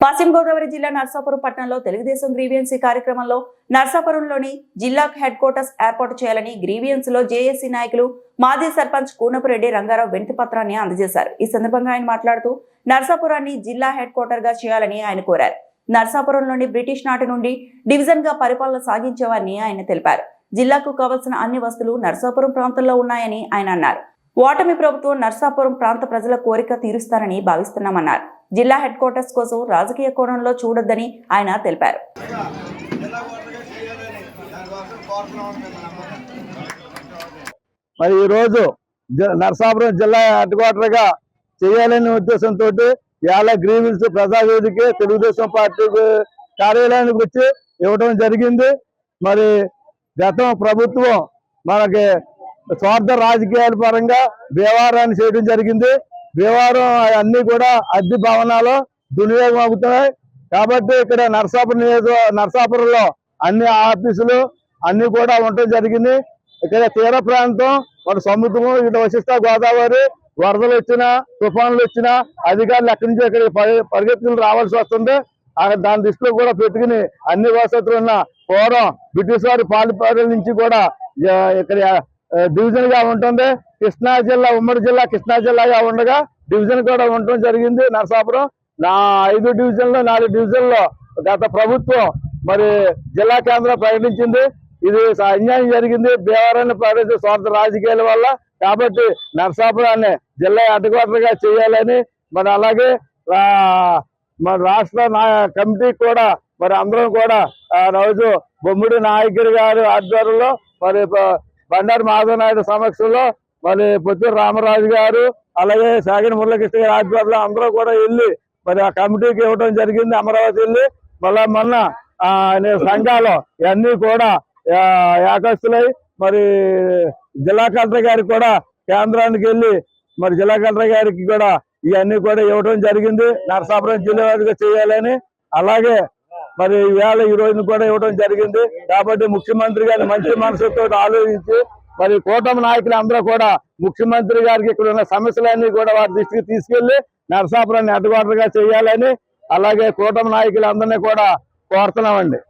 పశ్చిమ గోదావరి జిల్లా నర్సాపురం పట్టణంలో తెలుగుదేశం గ్రీవియన్సీ కార్యక్రమంలో నర్సాపురంలోని జిల్లా హెడ్ క్వార్టర్స్ ఏర్పాటు చేయాలని గ్రీవియన్స్ లో జేఏసీ నాయకులు మాజీ సర్పంచ్ కూనపురెడ్డి రంగారావు వినతి పత్రాన్ని అందజేశారు. ఈ సందర్భంగా ఆయన మాట్లాడుతూ నర్సాపురాన్ని జిల్లా హెడ్ క్వార్టర్ గా చేయాలని ఆయన కోరారు. నర్సాపురంలోని బ్రిటిష్ నాటి నుండి డివిజన్ గా పరిపాలన సాగించేవారని ఆయన తెలిపారు. జిల్లాకు కావలసిన అన్ని వసతులు నర్సాపురం ప్రాంతంలో ఉన్నాయని ఆయన అన్నారు. ఓటమి ప్రభుత్వం నర్సాపురం ప్రాంత ప్రజల కోరిక తీరుస్తారని భావిస్తున్నామన్నారు. జిల్లా హెడ్ క్వార్టర్స్ కోసం రాజకీయ కోణంలో చూడొద్దని ఆయన తెలిపారు. మరి ఈ రోజు నర్సాపురం జిల్లా హెడ్ క్వార్టర్ గా చేయాలనే ఉద్దేశంతో ఇవాళ గ్రీవియన్స్ ప్రజావేదిక తెలుగుదేశం పార్టీ కార్యాలయానికి వచ్చి ఇవ్వడం జరిగింది. మరి గతం ప్రభుత్వం మనకి స్వార్థ రాజకీయాల పరంగా వ్యవహారాన్ని చేయడం జరిగింది. వ్యవహారం అన్ని కూడా అద్దె భవనాలు దుర్వినియోగం అవుతున్నాయి. కాబట్టి ఇక్కడ నర్సాపురంలో అన్ని ఆఫీసులు అన్ని కూడా ఉండటం జరిగింది. ఇక్కడ తీర ప్రాంతం మన సముద్రం, ఇక్కడ వశిష్ట గోదావరి వరదలు వచ్చినా తుఫాన్లు వచ్చినా అధికారులు ఎక్కడి నుంచి ఇక్కడ పరిగెత్తుకుని రావాల్సి వస్తుంది. దాని దృష్టిలో కూడా పెట్టుకుని అన్ని వసతులు ఉన్న పూర్వం బ్రిటిష్ వారి పాలన నుంచి కూడా ఇక్కడ డివిజన్ గా ఉంటుంది. కృష్ణా జిల్లా ఉమ్మడి జిల్లా కృష్ణా జిల్లాగా ఉండగా డివిజన్ కూడా ఉండటం జరిగింది. నర్సాపురం 5 డివిజన్లో 4 డివిజన్లో గత ప్రభుత్వం మరి జిల్లా కేంద్రం ప్రకటించింది. ఇది అన్యాయం జరిగింది. భీమవరాన్ని ప్రకటించే స్వార్థ రాజకీయాల వల్ల. కాబట్టి నర్సాపురాన్ని జిల్లా హెడ్ క్వార్టర్ గా చేయాలని మరి అలాగే మన రాష్ట్ర కమిటీ కూడా మరి అందరం కూడా రోజు బొమ్మిడి నాయకుడి గారి ఆధ్వర్యంలో మరి బండారు మాధవ నాయుడు సమక్షంలో మరి పొత్తూరు రామరాజు గారు అలాగే సాగిన మురళకృష్ణ గారి ఆధ్వర్యంలో అందరూ కూడా వెళ్ళి మరి ఆ కమిటీకి ఇవ్వడం జరిగింది. అమరావతి వెళ్ళి మళ్ళా మొన్న సంఘాలు ఇవన్నీ కూడా ఏకస్తులై మరి జిల్లా కలెక్టర్ గారికి కూడా కేంద్రానికి వెళ్ళి మరి జిల్లా కలెక్టర్ గారికి కూడా ఇవన్నీ కూడా ఇవ్వడం జరిగింది. నరసాపురం జిల్లా చేయాలని అలాగే మరి ఈవేళ ఈ రోజున కూడా ఇవ్వడం జరిగింది. కాబట్టి ముఖ్యమంత్రి గారిని మంచి మనసుతో ఆలోచించి మరి కూటమి నాయకులు అందరూ కూడా ముఖ్యమంత్రి గారికి ఇక్కడ ఉన్న సమస్యలన్నీ కూడా వారి దృష్టికి తీసుకెళ్లి నరసాపురాన్ని హెడ్ క్వార్టర్ గా చేయాలని అలాగే కూటమి నాయకులు అందరినీ కూడా కోరుతున్నామండి.